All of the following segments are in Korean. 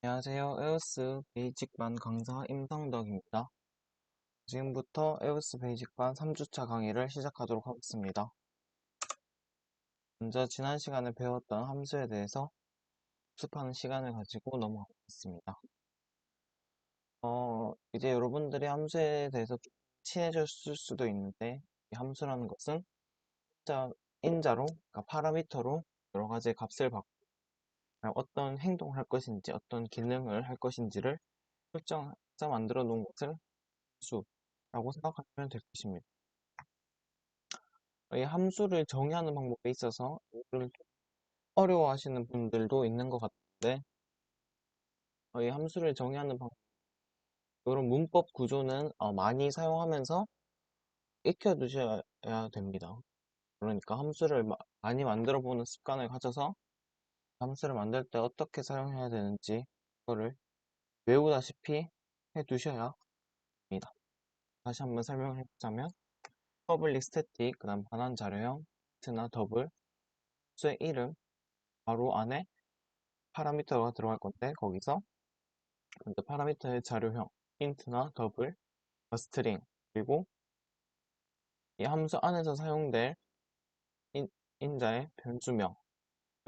안녕하세요. 에어스 베이직반 강사 임성덕입니다. 지금부터 에어스 베이직반 3주차 강의를 시작하도록 하겠습니다. 먼저 지난 시간에 배웠던 함수에 대해서 복습하는 시간을 가지고 넘어가겠습니다. 이제 여러분들이 함수에 대해서 좀 친해졌을 수도 있는데, 이 함수라는 것은 인자로, 그러니까 파라미터로 여러 가지 값을 받고 어떤 행동을 할 것인지, 어떤 기능을 할 것인지를 설정해서 만들어 놓은 것을 함수라고 생각하시면 될 것입니다. 이 함수를 정의하는 방법에 있어서 이걸 좀 어려워하시는 분들도 있는 것 같은데, 이 함수를 정의하는 방법, 이런 문법 구조는 많이 사용하면서 익혀두셔야 됩니다. 그러니까 함수를 많이 만들어 보는 습관을 가져서 함수를 만들 때 어떻게 사용해야 되는지 그거를 외우다시피 해두셔야 합니다. 다시 한번 설명해 보자면 퍼블릭 스태틱, 그 다음 반환 자료형, 트나 더블, 수의 이름, 바로 안에 파라미터가 들어갈 건데 거기서 먼저 파라미터의 자료형, 인트나 더블, 스트링, 그리고 이 함수 안에서 사용될 인자의 변수명을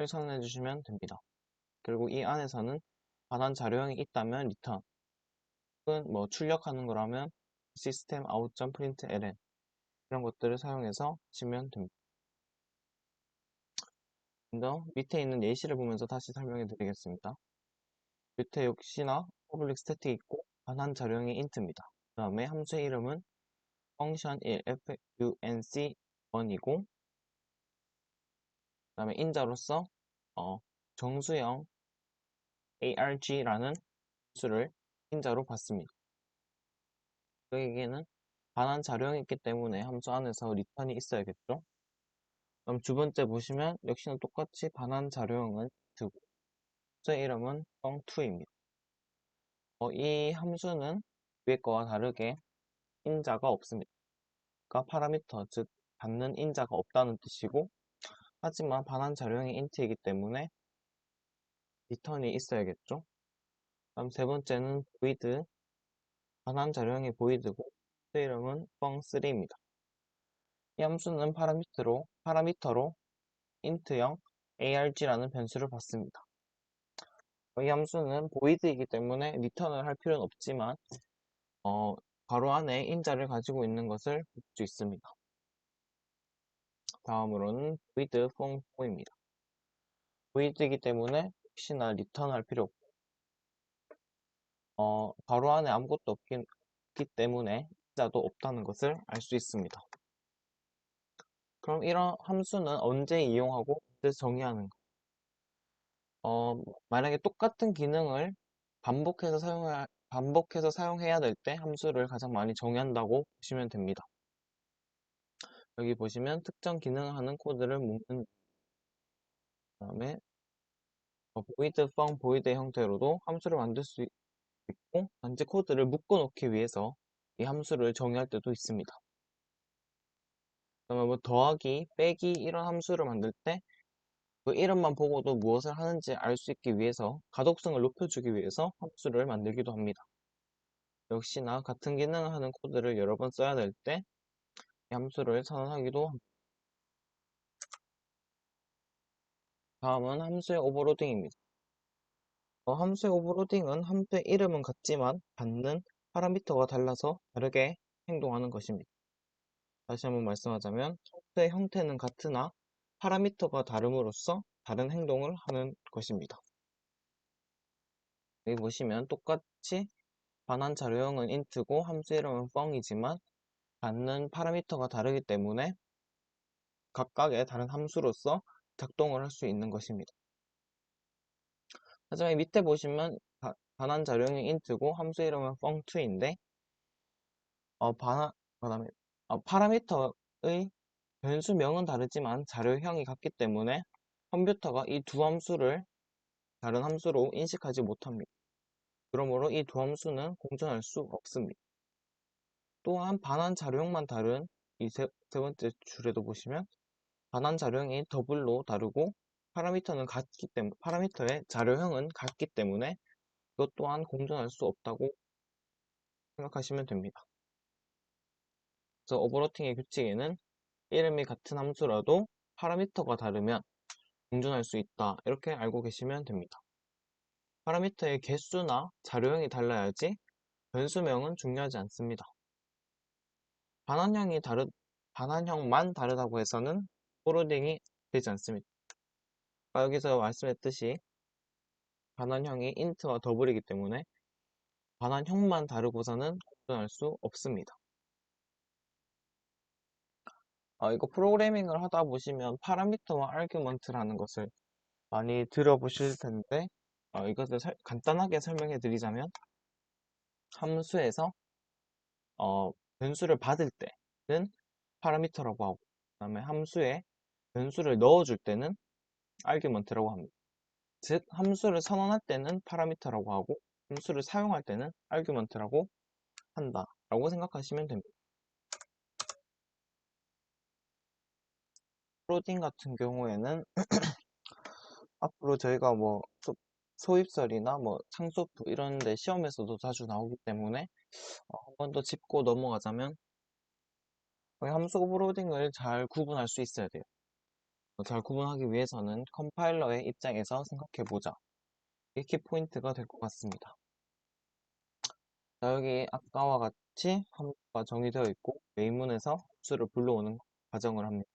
선언해 주시면 됩니다. 그리고 이 안에서는 반환 자료형이 있다면 return, 혹은 뭐 출력하는 거라면 system out.println 이런 것들을 사용해서 하시면 됩니다. 먼저 밑에 있는 예시를 보면서 다시 설명해 드리겠습니다. 밑에 역시나 public static 있고 반환 자료형이 int입니다. 그 다음에 함수의 이름은 function 1 func1이고 그 다음에 인자로서 정수형 arg라는 수를 인자로 받습니다. 여기에는 반환 자료형이 있기 때문에 함수 안에서 return이 있어야겠죠. 그럼 두 번째 보시면 역시나 똑같이 반환 자료형은 두고 함수의 이름은 fun2입니다. 이 함수는 위에 거와 다르게 인자가 없습니다. 그러니까 파라미터, 즉 받는 인자가 없다는 뜻이고, 하지만 반환 자료형이 int이기 때문에 return이 있어야겠죠. 다음 세 번째는 void, 반환 자료형이 void고 함수 이름은 fun3입니다. 이 함수는 파라미터로 int형 arg라는 변수를 받습니다. 이 함수는 void이기 때문에 return을 할 필요는 없지만 괄호 안에 인자를 가지고 있는 것을 볼 수 있습니다. 다음으로는 void fun4입니다. void이기 때문에 혹시나 return 할 필요 없고 괄호 안에 아무것도 없기 때문에 인자도 없다는 것을 알 수 있습니다. 그럼 이런 함수는 언제 이용하고 언제 정의하는가? 만약에 똑같은 기능을 반복해서 사용해야 될 때 함수를 가장 많이 정의한다고 보시면 됩니다. 여기 보시면 특정 기능을 하는 코드를 묶는 다음에 void, fun, void의 형태로도 함수를 만들 수 있고 단지 코드를 묶어놓기 위해서 이 함수를 정의할 때도 있습니다. 그러면 뭐 더하기, 빼기 이런 함수를 만들 때 그 이름만 보고도 무엇을 하는지 알 수 있기 위해서 가독성을 높여주기 위해서 함수를 만들기도 합니다. 역시나 같은 기능을 하는 코드를 여러 번 써야 될 때 이 함수를 선언하기도 합니다. 다음은 함수의 오버로딩입니다. 함수의 오버로딩은 함수의 이름은 같지만 받는 파라미터가 달라서 다르게 행동하는 것입니다. 다시 한번 말씀하자면 함수의 형태는 같으나 파라미터가 다름으로써 다른 행동을 하는 것입니다. 여기 보시면 똑같이 반환 자료형은 int고 함수 이름은 fu이지만 받는 파라미터가 다르기 때문에 각각의 다른 함수로서 작동을 할 수 있는 것입니다. 하지만 밑에 보시면 반환 자료형이 int고 함수 이름은 fun2인데 그다음에 파라미터의 변수명은 다르지만 자료형이 같기 때문에 컴퓨터가 이 두 함수를 다른 함수로 인식하지 못합니다. 그러므로 이 두 함수는 공존할 수 없습니다. 또한 반환 자료형만 다른 이 세 번째 줄에도 보시면 반환 자료형이 더블로 다르고 파라미터의 자료형은 같기 때문에 이것 또한 공존할 수 없다고 생각하시면 됩니다. 그래서 오버로팅의 규칙에는 이름이 같은 함수라도 파라미터가 다르면 공존할 수 있다. 이렇게 알고 계시면 됩니다. 파라미터의 개수나 자료형이 달라야지 변수명은 중요하지 않습니다. 반환형만 다르다고 해서는 오버로딩이 되지 않습니다. 여기서 말씀했듯이 반환형이 int와 더블이기 때문에 반환형만 다르고서는 공존할 수 없습니다. 이거 프로그래밍을 하다 보시면 파라미터와 아규먼트라는 것을 많이 들어보실 텐데 이것을 간단하게 설명해 드리자면 함수에서 변수를 받을 때는 파라미터라고 하고 그 다음에 함수에 변수를 넣어줄 때는 아규먼트라고 합니다. 즉 함수를 선언할 때는 파라미터라고 하고 함수를 사용할 때는 아규먼트라고 한다 라고 생각하시면 됩니다. 프로딩 같은 경우에는 앞으로 저희가 뭐 소입설이나 뭐 창소프 이런 데 시험에서도 자주 나오기 때문에 한 번 더 짚고 넘어가자면 함수 오버로딩을 잘 구분할 수 있어야 돼요. 잘 구분하기 위해서는 컴파일러의 입장에서 생각해보자. 이게 키포인트가 될 것 같습니다. 자, 여기 아까와 같이 함수가 정의되어 있고 메인문에서 함수를 불러오는 과정을 합니다.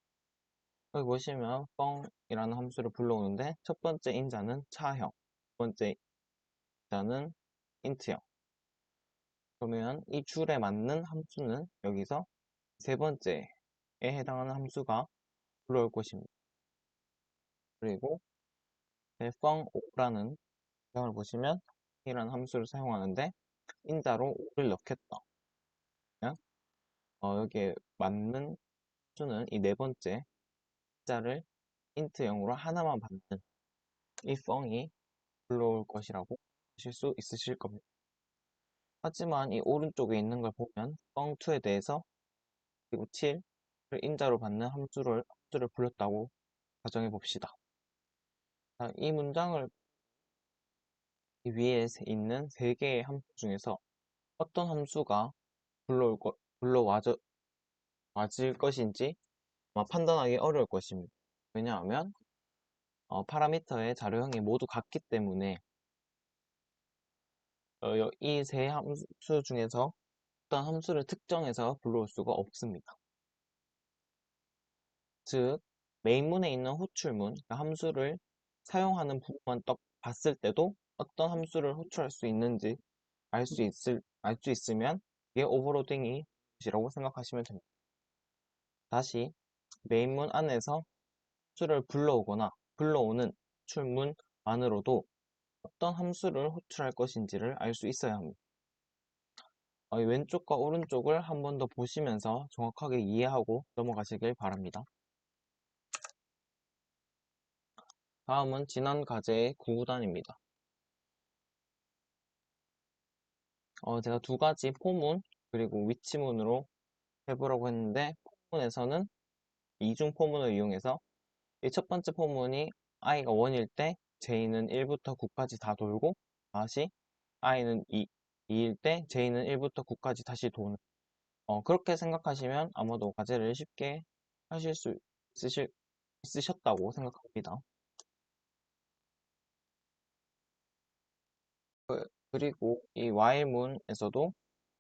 여기 보시면 뻥이라는 함수를 불러오는데 첫 번째 인자는 차형, 두 번째 인자는 인트형. 그러면 이 줄에 맞는 함수는 여기서 세 번째에 해당하는 함수가 불러올 것입니다. 그리고 펑5라는 형을 보시면 이라는 함수를 사용하는데 인자로 5를 넣겠다. 여기에 맞는 수는 이 네 번째 인자를 인트형으로 하나만 받는 이 펑이 불러올 것이라고 하실 수 있으실 겁니다. 하지만 이 오른쪽에 있는 걸 보면 펑2에 대해서 그리고 7을 인자로 받는 함수를 불렀다고 가정해 봅시다. 자, 이 문장을 위에 있는 세 개의 함수 중에서 어떤 함수가 불러와질 것인지 판단하기 어려울 것입니다. 왜냐하면 파라미터의 자료형이 모두 같기 때문에 이 세 함수 중에서 어떤 함수를 특정해서 불러올 수가 없습니다. 즉 메인문에 있는 호출문, 그러니까 함수를 사용하는 부분만 딱 봤을 때도 어떤 함수를 호출할 수 있는지 알 수 있으면 이게 오버로딩이라고 생각하시면 됩니다. 다시 메인문 안에서 함수를 불러오거나 불러오는 호출문만으로도 어떤 함수를 호출할 것인지를 알 수 있어야 합니다. 왼쪽과 오른쪽을 한 번 더 보시면서 정확하게 이해하고 넘어가시길 바랍니다. 다음은 지난 과제의 구구단입니다. 제가 두 가지 포문 그리고 위치문으로 해보라고 했는데 포문에서는 이중 포문을 이용해서 이 첫 번째 포문이 i가 1일 때 j는 1부터 9까지 다 돌고 다시 i는 2일 때 j는 1부터 9까지 다시 도는 그렇게 생각하시면 아마도 과제를 쉽게 하실 수 있으셨다고 생각합니다. 그리고 이 while문에서도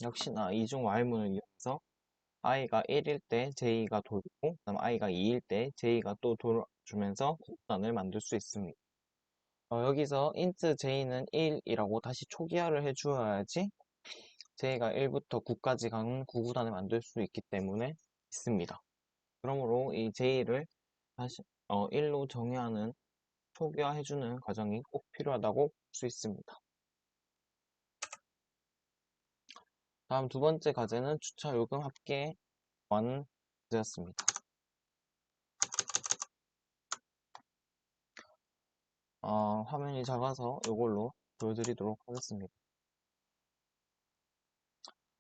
역시나 이중 while문을 이용해서 i가 1일 때 j가 돌고 그다음 i가 2일 때 j가 또 돌아주면서 구단을 만들 수 있습니다. 여기서 int j는 1이라고 다시 초기화를 해주어야지 j가 1부터 9까지 가는 구구단을 만들 수 있기 때문에 있습니다. 그러므로 이 j를 다시 1로 정의하는 초기화해주는 과정이 꼭 필요하다고 볼 수 있습니다. 다음 두 번째 과제는 주차 요금 합계 완제였습니다. 화면이 작아서 이걸로 보여드리도록 하겠습니다.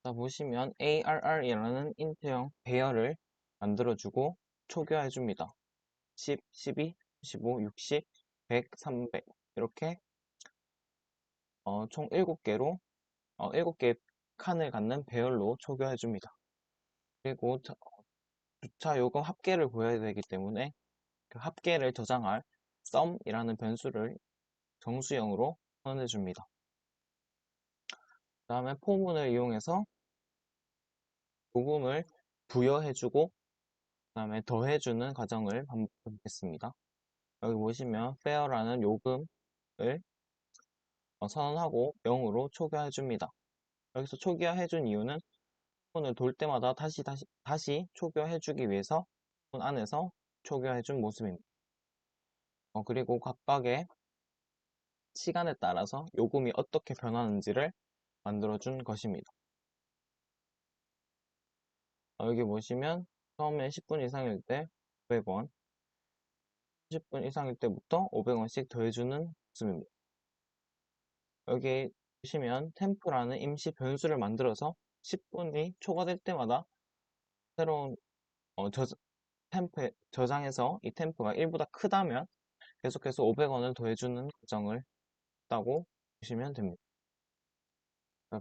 자, 보시면 ARR이라는 인트형 배열을 만들어주고 초기화해줍니다. 10, 12, 15, 60, 100, 300 이렇게 총 7개로 7개의 칸을 갖는 배열로 초기화해 줍니다. 그리고 주차 요금 합계를 보여야 되기 때문에 그 합계를 저장할 sum이라는 변수를 정수형으로 선언해 줍니다. 그 다음에 포문을 이용해서 요금을 부여해주고 그 다음에 더해주는 과정을 반복하겠습니다. 여기 보시면 fare라는 요금을 선언하고 0으로 초기화해줍니다. 여기서 초기화해준 이유는 포문을 돌 때마다 다시 초기화해주기 위해서 포문 안에서 초기화해준 모습입니다. 그리고 각각의 시간에 따라서 요금이 어떻게 변하는지를 만들어준 것입니다. 여기 보시면 처음에 10분 이상일 때 500원, 10분 이상일 때부터 500원씩 더해주는 모습입니다. 여기 보시면 템프라는 임시 변수를 만들어서 10분이 초과될 때마다 새로운 템프에 저장해서 이 템프가 1보다 크다면 계속해서 500원을 더해주는 과정을 했다고 보시면 됩니다.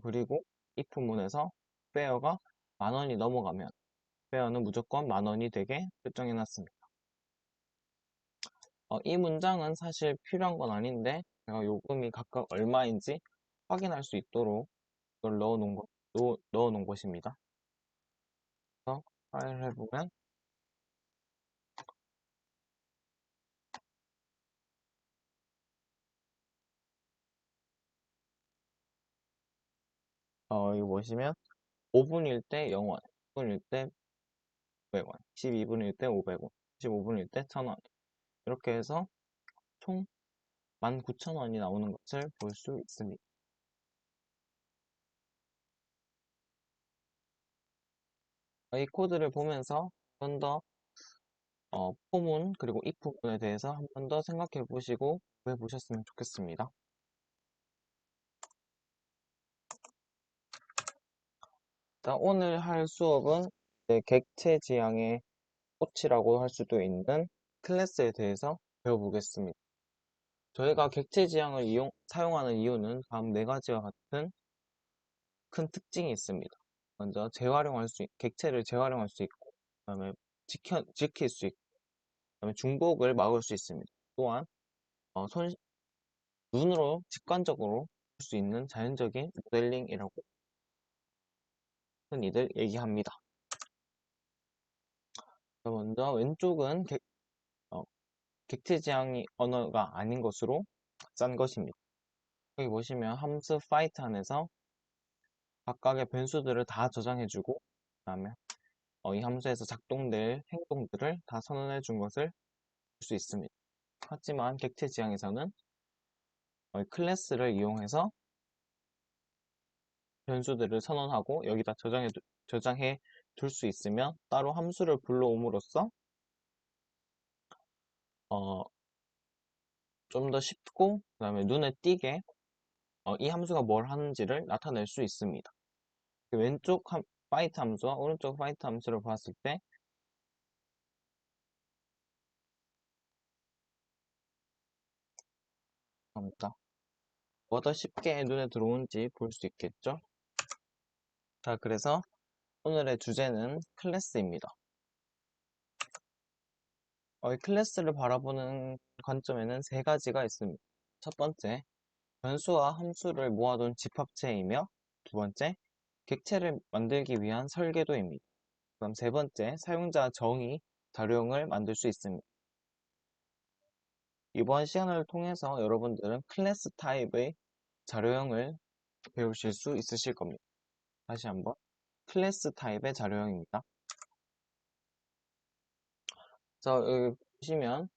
그리고 이 부문에서 페어가 10,000원이 넘어가면 페어는 무조건 10,000원이 되게 설정해 놨습니다. 이 문장은 사실 필요한 건 아닌데 제가 요금이 각각 얼마인지 확인할 수 있도록 이걸 넣어 놓은 것입니다. 그래서 파일을 해보면 여기 보시면 5분일 때 0원, 10분일 때 500원, 12분일 때 500원, 15분일 때 1,000원 이렇게 해서 총 19,000원이 나오는 것을 볼 수 있습니다. 이 코드를 보면서 한 번 더 포문 그리고 if 부분에 대해서 한 번 더 생각해 보시고 공부해 보셨으면 좋겠습니다. 자, 오늘 할 수업은 객체 지향의 꽃이라고 할 수도 있는 클래스에 대해서 배워보겠습니다. 저희가 객체 지향을 사용하는 이유는 다음 네 가지와 같은 큰 특징이 있습니다. 먼저 객체를 재활용할 수 있고, 그 다음에 지킬 수 있고, 그 다음에 중복을 막을 수 있습니다. 또한 어, 손, 눈으로 직관적으로 볼 수 있는 자연적인 모델링이라고 흔히들 얘기합니다. 먼저 왼쪽은 어, 객체 지향이 언어가 아닌 것으로 짠 것입니다. 여기 보시면 함수 fight 안에서 각각의 변수들을 다 저장해주고 그 다음에 이 함수에서 작동될 행동들을 다 선언해 준 것을 볼 수 있습니다. 하지만 객체 지향에서는 클래스를 이용해서 변수들을 선언하고 여기다 저장해 둘 수 있으며 따로 함수를 불러옴으로써 좀 더 쉽고 그 다음에 눈에 띄게 이 함수가 뭘 하는지를 나타낼 수 있습니다. 왼쪽 파이트 함수와 오른쪽 파이트 함수를 봤을 때 뭐가 더 쉽게 눈에 들어오는지 볼 수 있겠죠? 자, 그래서 오늘의 주제는 클래스입니다. 이 클래스를 바라보는 관점에는 세 가지가 있습니다. 첫 번째, 변수와 함수를 모아둔 집합체이며 두 번째, 객체를 만들기 위한 설계도입니다. 그럼 세 번째, 사용자 정의 자료형을 만들 수 있습니다. 이번 시간을 통해서 여러분들은 클래스 타입의 자료형을 배우실 수 있으실 겁니다. 다시 한번 클래스 타입의 자료형입니다. 자, 여기 보시면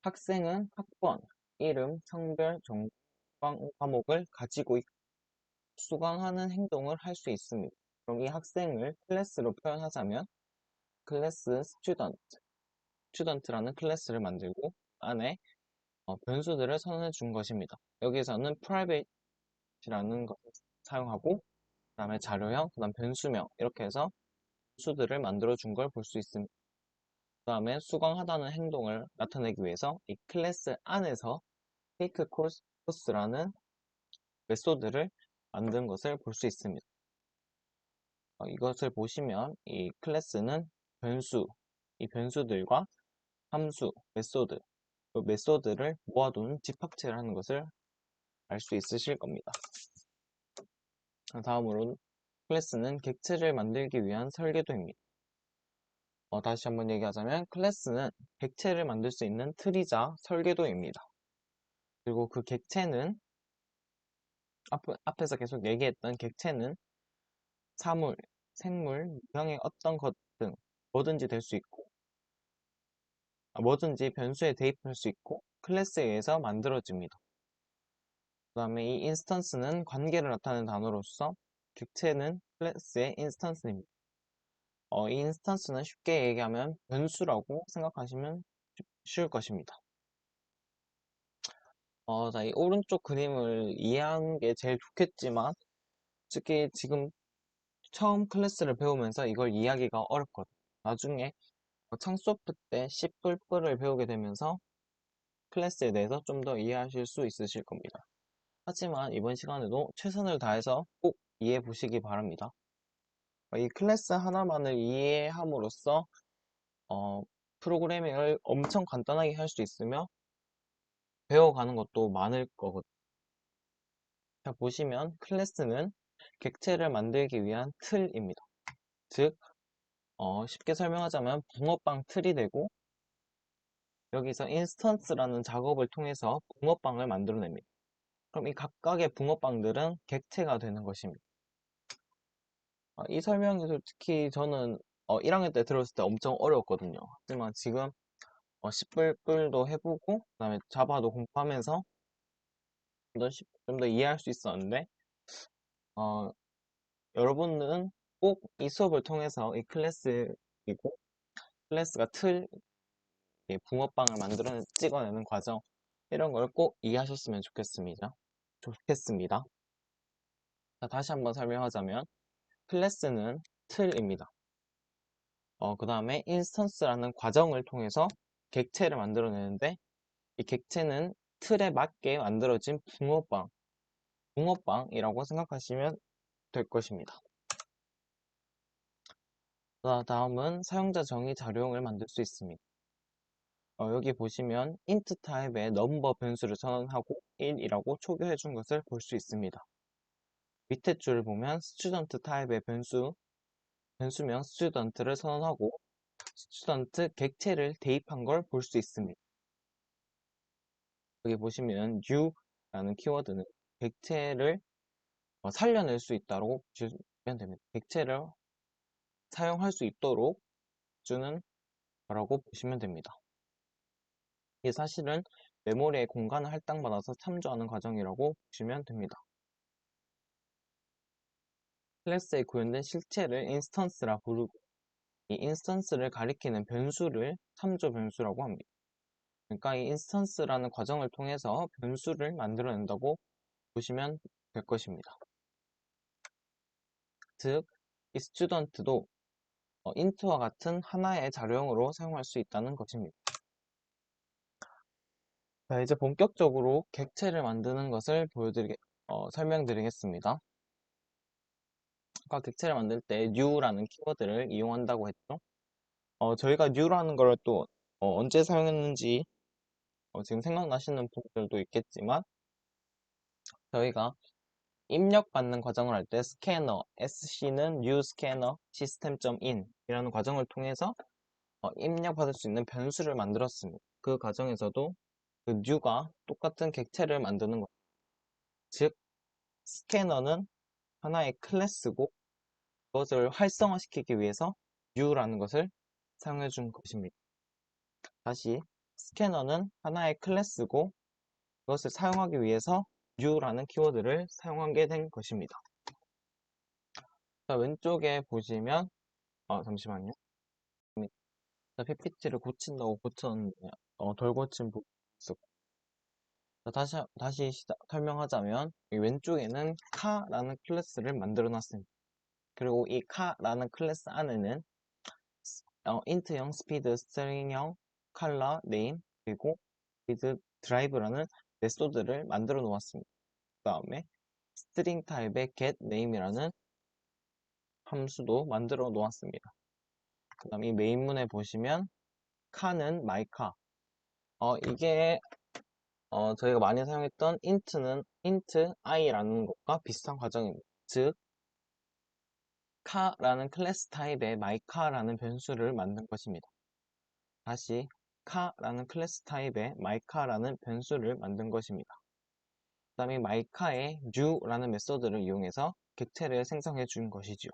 학생은 학번, 이름, 성별, 전공, 과목을 가지고 수강하는 행동을 할 수 있습니다. 그럼 이 학생을 클래스로 표현하자면 클래스 스튜던트라는 클래스를 만들고 안에 변수들을 선언해 준 것입니다. 여기서는 private라는 것을 사용하고 그 다음에 자료형, 그 다음 변수명 이렇게 해서 변수들을 만들어 준 걸 볼 수 있습니다. 그 다음에 수강하다는 행동을 나타내기 위해서 이 클래스 안에서 take course라는 메소드를 만든 것을 볼 수 있습니다. 이것을 보시면 이 클래스는 변수, 이 변수들과 함수, 메소드, 그 메소드를 모아둔 집합체를 하는 것을 알 수 있으실 겁니다. 다음으로 클래스는 객체를 만들기 위한 설계도입니다. 다시 한번 얘기하자면 클래스는 객체를 만들 수 있는 틀이자 설계도입니다. 그리고 그 객체는 앞에서 계속 얘기했던 객체는 사물, 생물, 무형의 어떤 것 등 뭐든지 될 수 있고 뭐든지 변수에 대입할 수 있고 클래스에 의해서 만들어집니다. 그 다음에 이 인스턴스는 관계를 나타내는 단어로서 객체는 클래스의 인스턴스입니다. 이 인스턴스는 쉽게 얘기하면 변수라고 생각하시면 쉬울 것입니다. 자, 이 오른쪽 그림을 이해하는 게 제일 좋겠지만 특히 지금 처음 클래스를 배우면서 이걸 이해하기가 어렵거든요. 나중에 창소프 때 C++을 배우게 되면서 클래스에 대해서 좀 더 이해하실 수 있으실 겁니다. 하지만 이번 시간에도 최선을 다해서 꼭 이해해 보시기 바랍니다. 이 클래스 하나만을 이해함으로써 프로그래밍을 엄청 간단하게 할 수 있으며 배워가는 것도 많을 거거든요. 자, 보시면 클래스는 객체를 만들기 위한 틀입니다. 즉, 쉽게 설명하자면 붕어빵 틀이 되고 여기서 인스턴스라는 작업을 통해서 붕어빵을 만들어냅니다. 그럼 이 각각의 붕어빵들은 객체가 되는 것입니다. 이 설명이 솔직히 저는 1학년 때 들었을 때 엄청 어려웠거든요. 하지만 지금 C++도 해보고 그다음에 자바도 공부하면서 좀 더 이해할 수 있었는데 어, 여러분은 꼭 이 수업을 통해서 이 클래스이고 클래스가 틀, 이 붕어빵을 만들어 찍어내는 과정 이런 걸 꼭 이해하셨으면 좋겠습니다. 자, 다시 한번 설명하자면 클래스는 틀입니다. 그 다음에 인스턴스라는 과정을 통해서 객체를 만들어내는데 이 객체는 틀에 맞게 만들어진 붕어빵이라고 생각하시면 될 것입니다. 다음은 사용자 정의 자료형을 만들 수 있습니다. 여기 보시면 int 타입의 넘버 변수를 선언하고 1이라고 초기화해 준 것을 볼 수 있습니다. 밑에 줄을 보면 student 타입의 변수명 student를 선언하고 student 객체를 대입한 걸 볼 수 있습니다. 여기 보시면 new라는 키워드는 객체를 살려낼 수 있다고 보시면 됩니다. 객체를 사용할 수 있도록 주는 거라고 보시면 됩니다. 이게 사실은 메모리의 공간을 할당받아서 참조하는 과정이라고 보시면 됩니다. 클래스에 구현된 실체를 인스턴스라 부르고 이 인스턴스를 가리키는 변수를 참조 변수라고 합니다. 그러니까 이 인스턴스라는 과정을 통해서 변수를 만들어낸다고 보시면 될 것입니다. 즉, 이 스튜던트도 int와 같은 하나의 자료형으로 사용할 수 있다는 것입니다. 자, 이제 본격적으로 객체를 만드는 것을 설명드리겠습니다. 아까 객체를 만들 때 new라는 키워드를 이용한다고 했죠. 저희가 new라는 걸 또 언제 사용했는지 지금 생각나시는 분들도 있겠지만 저희가 입력받는 과정을 할 때 스캐너, sc는 new scanner system.in 이라는 과정을 통해서 입력받을 수 있는 변수를 만들었습니다. 그 과정에서도 그 new가 똑같은 객체를 만드는 것. 즉, 스캐너는 하나의 클래스고 그것을 활성화시키기 위해서 new라는 것을 사용해 준 것입니다. 다시, 스캐너는 하나의 클래스고 그것을 사용하기 위해서 new라는 키워드를 사용하게 된 것입니다. 자, 왼쪽에 보시면 잠시만요. 자, PPT를 고친다고 고쳤는데 덜 고친 부분이 있었고 다시 설명하자면 이 왼쪽에는 카라는 클래스를 만들어 놨습니다. 그리고 이 카라는 클래스 안에는 int형, 스피드, 스트링형, 컬러, 네임, 그리고 with 드라이브라는 메소드를 만들어 놓았습니다. 그 다음에 string 타입의 getName이라는 함수도 만들어 놓았습니다. 그 다음 이 메인문에 보시면 카는 mycar. 이게 저희가 많이 사용했던 int i라는 것과 비슷한 과정입니다. 즉 카라는 클래스 타입의 mycar라는 변수를 만든 것입니다. 다시 카라는 클래스 타입의 mycar라는 변수를 만든 것입니다. 그 다음에 mycar의 new라는 메소드를 이용해서 객체를 생성해 준 것이죠.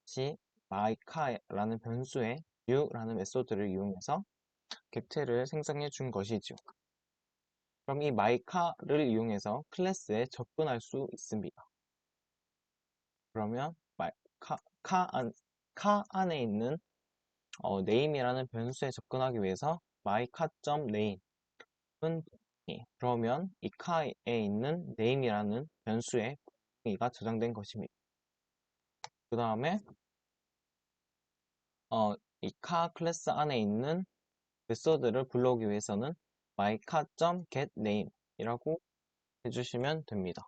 다시 mycar라는 변수의 new라는 메소드를 이용해서 객체를 생성해 준 것이죠. 그럼 이 mycar를 이용해서 클래스에 접근할 수 있습니다. 그러면 카 안에 있는 name이라는 변수에 접근하기 위해서 mycar.name은 그러면 이 카에 있는 name이라는 변수에 가 저장된 것입니다. 그 다음에 이 카 클래스 안에 있는 메소드를 불러오기 위해서는 mycar.getName 이라고 해주시면 됩니다.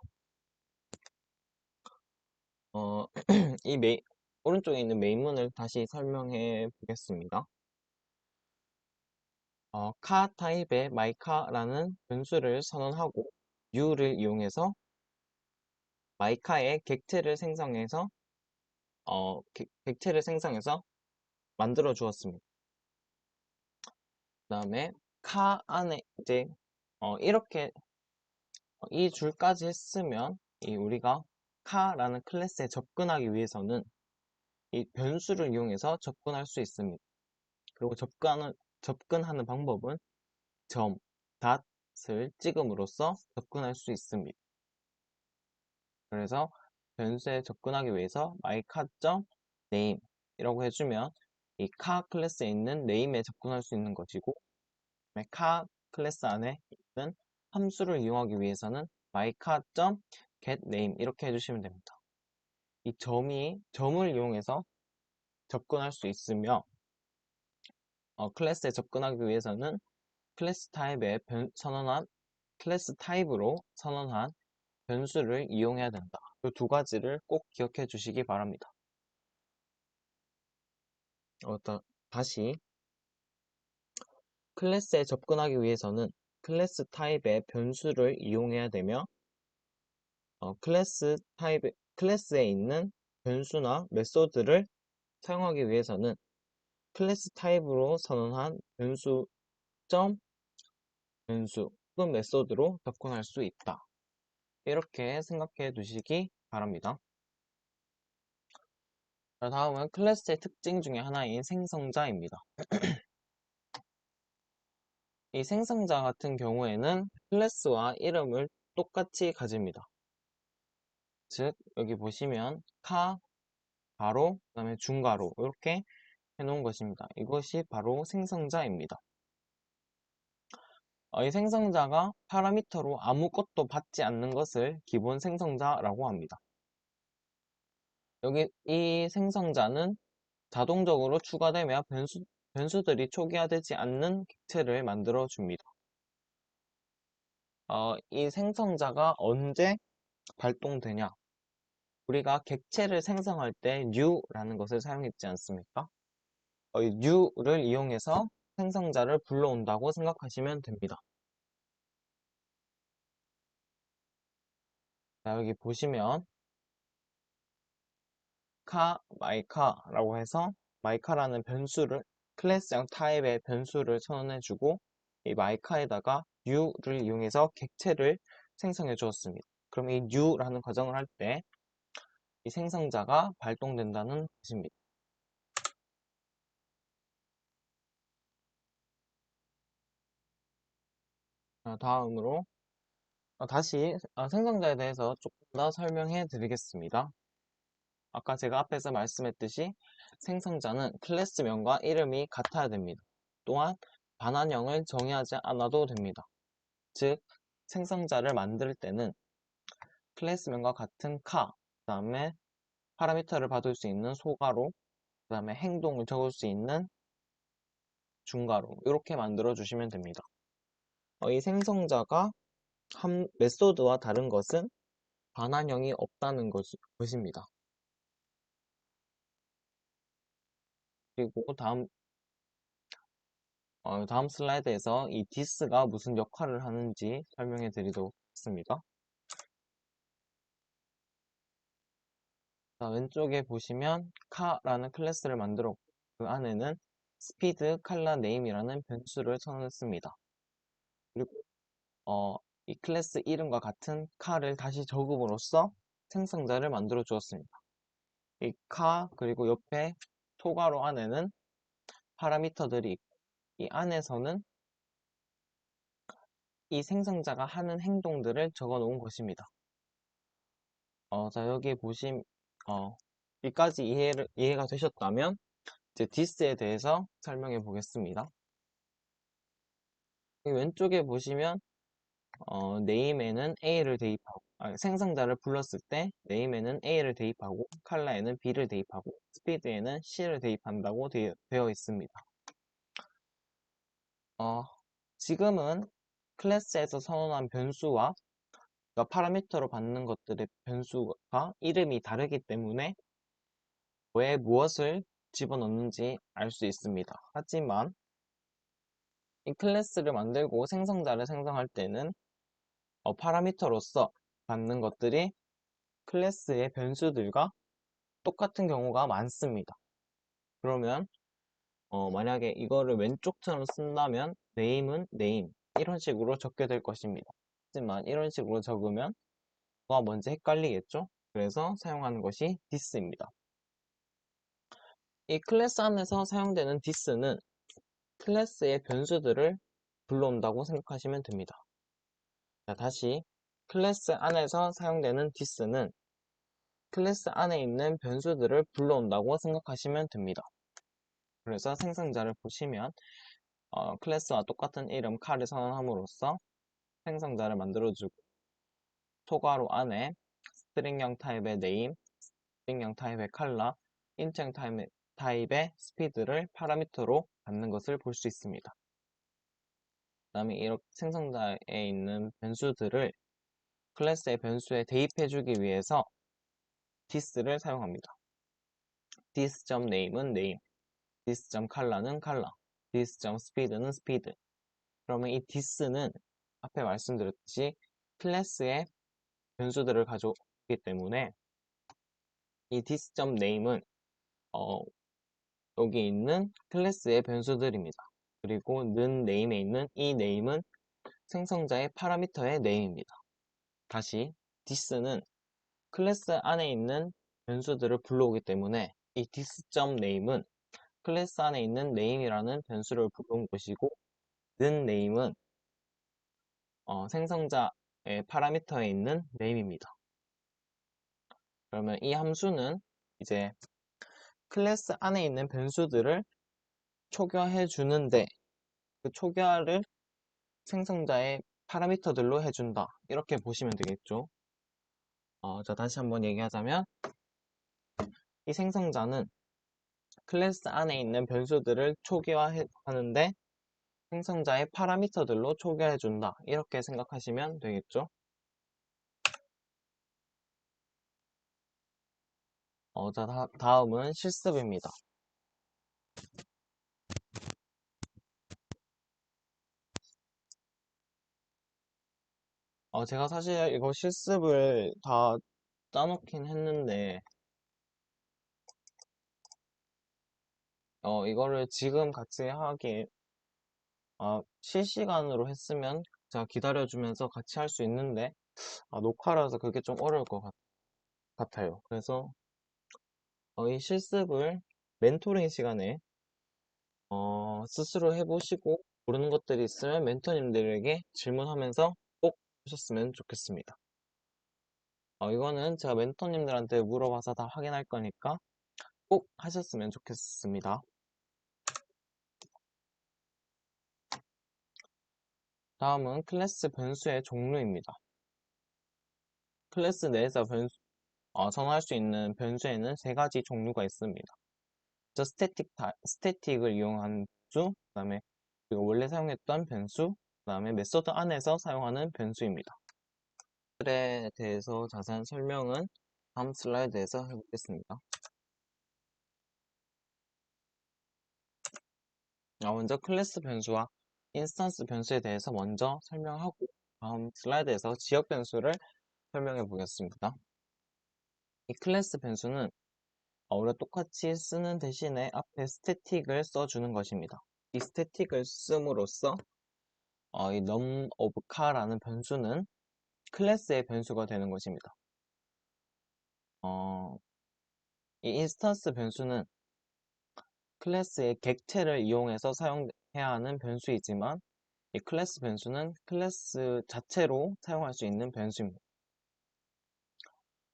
이 오른쪽에 있는 메인문을 다시 설명해 보겠습니다. 카 타입의 mycar라는 변수를 선언하고 new를 이용해서 mycar의 객체를 생성해서 객체를 생성해서 만들어 주었습니다. 그 다음에 카 안에 이제 이렇게 이 줄까지 했으면 우리가 카라는 클래스에 접근하기 위해서는 이 변수를 이용해서 접근할 수 있습니다. 그리고 접근하는 방법은 점, 닷을 찍음으로써 접근할 수 있습니다. 그래서 변수에 접근하기 위해서 mycar.name 이라고 해주면 이 카 클래스에 있는 name에 접근할 수 있는 것이고 카 클래스 안에 있는 함수를 이용하기 위해서는 mycar.getName 이렇게 해주시면 됩니다. 이 점을 이용해서 접근할 수 있으며 클래스에 접근하기 위해서는 클래스 타입으로 선언한 변수를 이용해야 된다. 이 두 가지를 꼭 기억해 주시기 바랍니다. 다시 클래스에 접근하기 위해서는 클래스 타입의 변수를 이용해야 되며 클래스에 있는 변수나 메소드를 사용하기 위해서는 클래스 타입으로 선언한 변수 혹은 메소드로 접근할 수 있다. 이렇게 생각해 두시기 바랍니다. 다음은 클래스의 특징 중에 하나인 생성자입니다. 이 생성자 같은 경우에는 클래스와 이름을 똑같이 가집니다. 즉 여기 보시면 카, 가로, 그 다음에 중가로 이렇게 해놓은 것입니다. 이것이 바로 생성자입니다. 이 생성자가 파라미터로 아무것도 받지 않는 것을 기본 생성자라고 합니다. 여기 이 생성자는 자동적으로 추가되며 변수들이 초기화되지 않는 객체를 만들어 줍니다. 이 생성자가 언제 발동되냐? 우리가 객체를 생성할 때 new라는 것을 사용했지 않습니까? 이 new를 이용해서 생성자를 불러온다고 생각하시면 됩니다. 자, 여기 보시면 mycar라고 해서 mycar라는 클래스형 타입의 변수를 선언해주고 이 mycar에다가 new를 이용해서 객체를 생성해 주었습니다. 그럼 이 new라는 과정을 할 때 이 생성자가 발동된다는 뜻입니다. 다음으로 다시 생성자에 대해서 조금 더 설명해 드리겠습니다. 아까 제가 앞에서 말씀했듯이 생성자는 클래스명과 이름이 같아야 됩니다. 또한 반환형을 정의하지 않아도 됩니다. 즉 생성자를 만들 때는 클래스명과 같은 카, 그 다음에 파라미터를 받을 수 있는 소가로, 그 다음에 행동을 적을 수 있는 중가로 이렇게 만들어 주시면 됩니다. 이 생성자가 메소드와 다른 것은 반환형이 없다는 것입니다. 그리고 다음 슬라이드에서 이 this가 무슨 역할을 하는지 설명해 드리도록 하겠습니다. 자, 왼쪽에 보시면 카라는 클래스를 만들었고 그 안에는 speed, color, name이라는 변수를 선언했습니다. 그리고 이 클래스 이름과 같은 카를 다시 적음으로써 생성자를 만들어 주었습니다. 이 카 그리고 옆에 토가로 안에는 파라미터들이 있고 이 안에서는 이 생성자가 하는 행동들을 적어 놓은 것입니다. 자, 여기 여기까지 이해가 되셨다면 이제 this에 대해서 설명해 보겠습니다. 여기 왼쪽에 보시면 name에는 A를 대입하고 생성자를 불렀을 때 name에는 A를 대입하고 color에는 B를 대입하고 speed에는 C를 대입한다고 되어 있습니다. 지금은 클래스에서 선언한 변수와 그러니까 파라미터로 받는 것들의 변수가 이름이 다르기 때문에 왜 무엇을 집어넣는지 알 수 있습니다. 하지만 이 클래스를 만들고 생성자를 생성할 때는 파라미터로서 받는 것들이 클래스의 변수들과 똑같은 경우가 많습니다. 그러면 만약에 이거를 왼쪽처럼 쓴다면 name은 name 이런 식으로 적게 될 것입니다. 하지만 이런 식으로 적으면 뭐가 뭔지 헷갈리겠죠? 그래서 사용하는 것이 this입니다. 이 클래스 안에서 사용되는 this는 클래스의 변수들을 불러온다고 생각하시면 됩니다. 자, 다시 클래스 안에서 사용되는 this는 클래스 안에 있는 변수들을 불러온다고 생각하시면 됩니다. 그래서 생성자를 보시면 클래스와 똑같은 이름 칼을 선언함으로써 생성자를 만들어주고 토가로 안에 스트링형 타입의 name, 스트링형 타입의 color, 인트형 타입의 speed를 파라미터로 받는 것을 볼 수 있습니다. 그 다음에 이렇게 생성자에 있는 변수들을 클래스의 변수에 대입해주기 위해서 this를 사용합니다. this.name은 name, this.color는 color, this.speed는 speed. 그러면 이 this는 앞에 말씀드렸듯이 클래스의 변수들을 가져오기 때문에 이 this.name은 여기 있는 클래스의 변수들입니다. 그리고 는 name에 있는 이 name은 생성자의 파라미터의 name입니다. 다시 this는 클래스 안에 있는 변수들을 불러오기 때문에 이 this.name은 클래스 안에 있는 name이라는 변수를 불러온 것이고 는 name은 생성자의 파라미터에 있는 name입니다. 그러면 이 함수는 이제 클래스 안에 있는 변수들을 초기화해 주는데 그 초기화를 생성자의 파라미터들로 해준다. 이렇게 보시면 되겠죠. 자, 다시 한번 얘기하자면 이 생성자는 클래스 안에 있는 변수들을 초기화하는데 생성자의 파라미터들로 초기화해준다. 이렇게 생각하시면 되겠죠. 자, 다음은 실습입니다. 제가 사실 이거 실습을 다 짜놓긴 했는데 이거를 지금 같이 실시간으로 했으면 제가 기다려주면서 같이 할 수 있는데 녹화라서 그게 좀 어려울 것 같아요. 그래서 이 실습을 멘토링 시간에 스스로 해보시고 모르는 것들이 있으면 멘토님들에게 질문하면서 꼭 하셨으면 좋겠습니다. 이거는 제가 멘토님들한테 물어봐서 다 확인할 거니까 꼭 하셨으면 좋겠습니다. 다음은 클래스 변수의 종류입니다. 클래스 내에서 선호할 수 있는 변수에는 세 가지 종류가 있습니다. 먼저 스태틱을 이용한 변수, 그 다음에 원래 사용했던 변수, 그 다음에 메소드 안에서 사용하는 변수입니다. 에 대해서 자세한 설명은 다음 슬라이드에서 해보겠습니다. 먼저 클래스 변수와 인스턴스 변수에 대해서 먼저 설명하고 다음 슬라이드에서 지역 변수를 설명해 보겠습니다. 이 클래스 변수는 우리가 똑같이 쓰는 대신에 앞에 스태틱을 써주는 것입니다. 이 스태틱을 씀으로써 이 num of car라는 변수는 클래스의 변수가 되는 것입니다. 이 인스턴스 변수는 클래스의 객체를 이용해서 사용해야 하는 변수이지만 이 클래스 변수는 클래스 자체로 사용할 수 있는 변수입니다.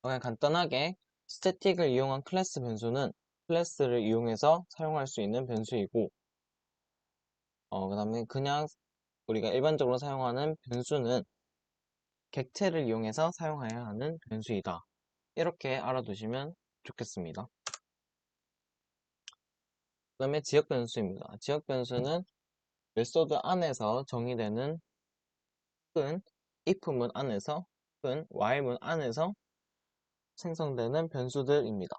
그냥 간단하게 스태틱을 이용한 클래스 변수는 클래스를 이용해서 사용할 수 있는 변수이고 그 다음에 그냥 우리가 일반적으로 사용하는 변수는 객체를 이용해서 사용해야 하는 변수이다. 이렇게 알아두시면 좋겠습니다. 그 다음에 지역 변수입니다. 지역 변수는 메소드 안에서 정의되는 혹은 if문 안에서 혹은 while문 안에서 생성되는 변수들입니다.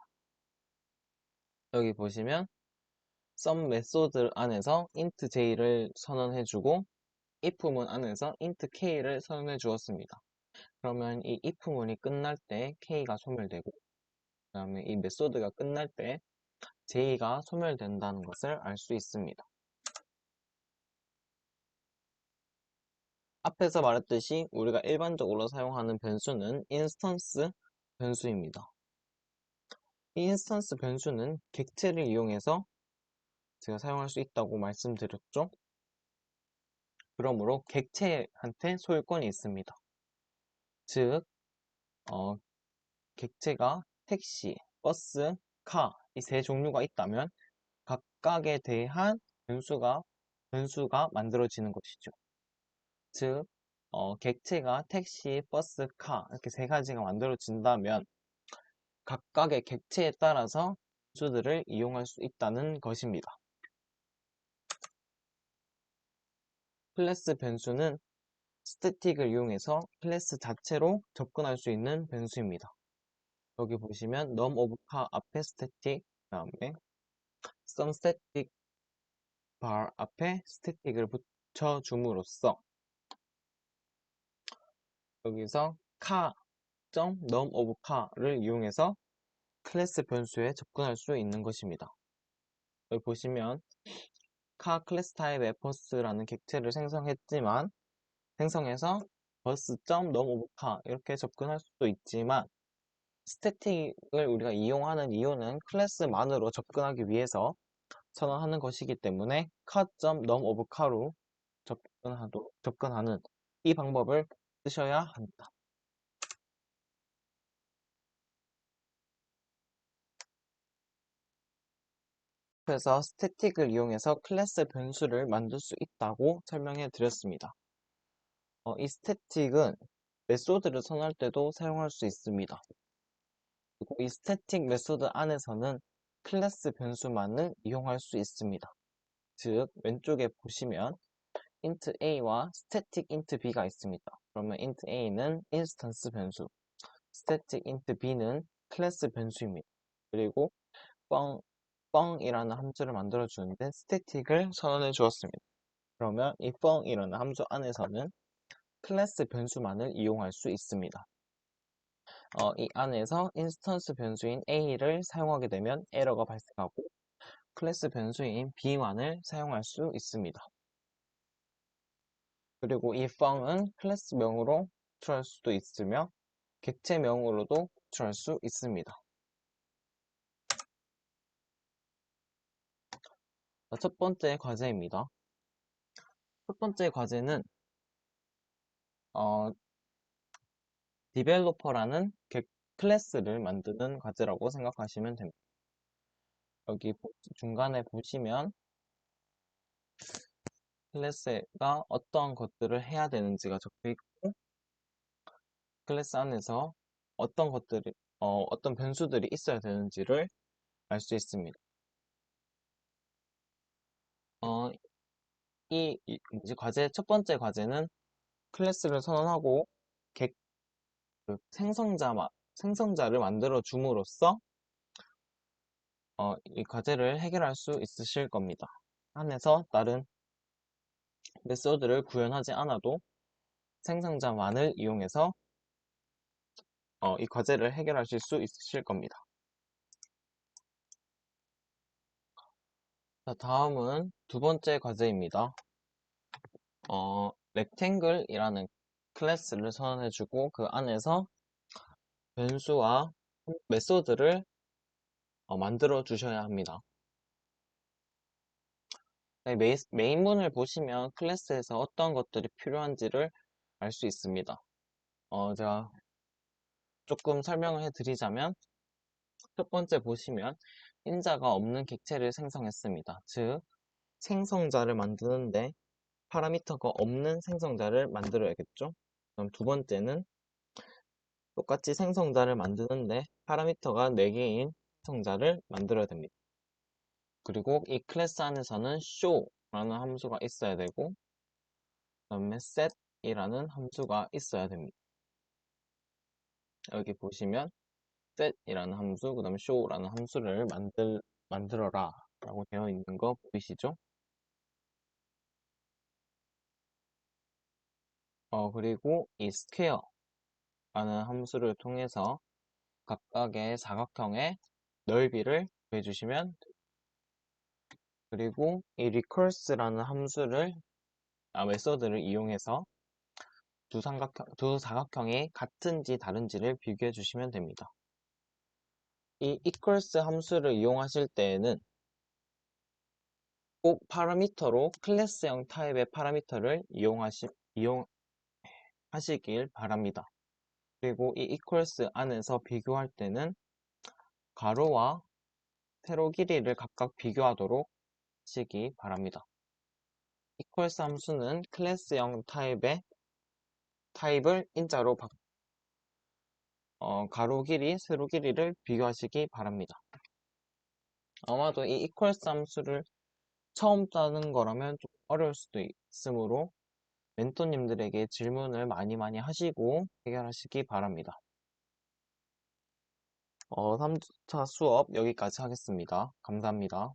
여기 보시면 some 메소드 안에서 int j를 선언해주고 if문 안에서 int k를 선언해 주었습니다. 그러면 이 if문이 끝날 때 k가 소멸되고 그 다음에 이 메소드가 끝날 때 j가 소멸된다는 것을 알 수 있습니다. 앞에서 말했듯이 우리가 일반적으로 사용하는 변수는 인스턴스 변수입니다. 이 인스턴스 변수는 객체를 이용해서 제가 사용할 수 있다고 말씀드렸죠. 그러므로 객체한테 소유권이 있습니다. 즉 객체가 택시, 버스, 카 이 세 종류가 있다면 각각에 대한 변수가 만들어지는 것이죠. 즉 객체가 택시, 버스, 카 이렇게 세 가지가 만들어진다면 각각의 객체에 따라서 변수들을 이용할 수 있다는 것입니다. 클래스 변수는 스태틱을 이용해서 클래스 자체로 접근할 수 있는 변수입니다. 여기 보시면 num of car 앞에 static, 그 다음에 some static bar 앞에 static을 붙여줌으로써 여기서 car.num of car를 이용해서 클래스 변수에 접근할 수 있는 것입니다. 여기 보시면 car 클래스 타입의 버스라는 객체를 생성해서 bus.num of car 이렇게 접근할 수도 있지만 스태틱을 우리가 이용하는 이유는 클래스만으로 접근하기 위해서 선언하는 것이기 때문에 car.num of car로 접근하는 이 방법을 쓰셔야 합니다. 그래서 스태틱을 이용해서 클래스 변수를 만들 수 있다고 설명해 드렸습니다. 이 스태틱은 메소드를 선언할 때도 사용할 수 있습니다. 그리고 이 스태틱 메소드 안에서는 클래스 변수만을 이용할 수 있습니다. 즉 왼쪽에 보시면 int a와 static int b가 있습니다. 그러면 int a는 인스턴스 변수, static int b는 클래스 변수입니다. 그리고 뻥이라는 함수를 만들어 주는데 static을 선언해 주었습니다. 그러면 이 뻥이라는 함수 안에서는 클래스 변수만을 이용할 수 있습니다. 이 안에서 인스턴스 변수인 a를 사용하게 되면 에러가 발생하고 클래스 변수인 b만을 사용할 수 있습니다. 그리고 이 펑은 클래스명으로 호출할 수도 있으며 객체명으로도 호출할 수 있습니다. 첫 번째 과제입니다. 첫 번째 과제는 디벨로퍼라는 클래스를 만드는 과제라고 생각하시면 됩니다. 여기 중간에 보시면 클래스가 어떤 것들을 해야 되는지가 적혀 있고 클래스 안에서 어떤 변수들이 있어야 되는지를 알 수 있습니다. 첫 번째 과제는 클래스를 선언하고 그 생성자를 만들어 줌으로써 이 과제를 해결할 수 있으실 겁니다. 안에서 다른 메소드를 구현하지 않아도 생성자만을 이용해서 이 과제를 해결하실 수 있으실 겁니다. 자, 다음은 두 번째 과제입니다. rectangle이라는 클래스를 선언해주고 그 안에서 변수와 메소드를 만들어 주셔야 합니다. 네, 메인문을 보시면 클래스에서 어떤 것들이 필요한지를 알 수 있습니다. 제가 조금 설명을 해드리자면 첫 번째 보시면 인자가 없는 객체를 생성했습니다. 즉 생성자를 만드는데 파라미터가 없는 생성자를 만들어야겠죠. 그럼 두 번째는 똑같이 생성자를 만드는데 파라미터가 4개인 생성자를 만들어야 됩니다. 그리고 이 클래스 안에서는 show라는 함수가 있어야 되고 그 다음에 set이라는 함수가 있어야 됩니다. 여기 보시면 set이라는 함수, 그 다음에 show라는 함수를 만들어라 라고 되어 있는 거 보이시죠? 그리고 이 square라는 함수를 통해서 각각의 사각형의 넓이를 구해주시면 됩니다. 그리고 이 recurse라는 메소드를 이용해서 두 사각형이 같은지 다른지를 비교해 주시면 됩니다. 이 equals 함수를 이용하실 때에는 꼭 파라미터로 클래스형 타입의 파라미터를 이용하시길 바랍니다. 그리고 이 equals 안에서 비교할 때는 가로와 세로 길이를 각각 비교하도록 하시기 바랍니다. equals 함수는 클래스형 타입을 인자로 가로 길이, 세로 길이를 비교하시기 바랍니다. 아마도 이 equals 함수를 처음 따는 거라면 좀 어려울 수도 있으므로 멘토님들에게 질문을 많이 하시고 해결하시기 바랍니다. 3차 수업 여기까지 하겠습니다. 감사합니다.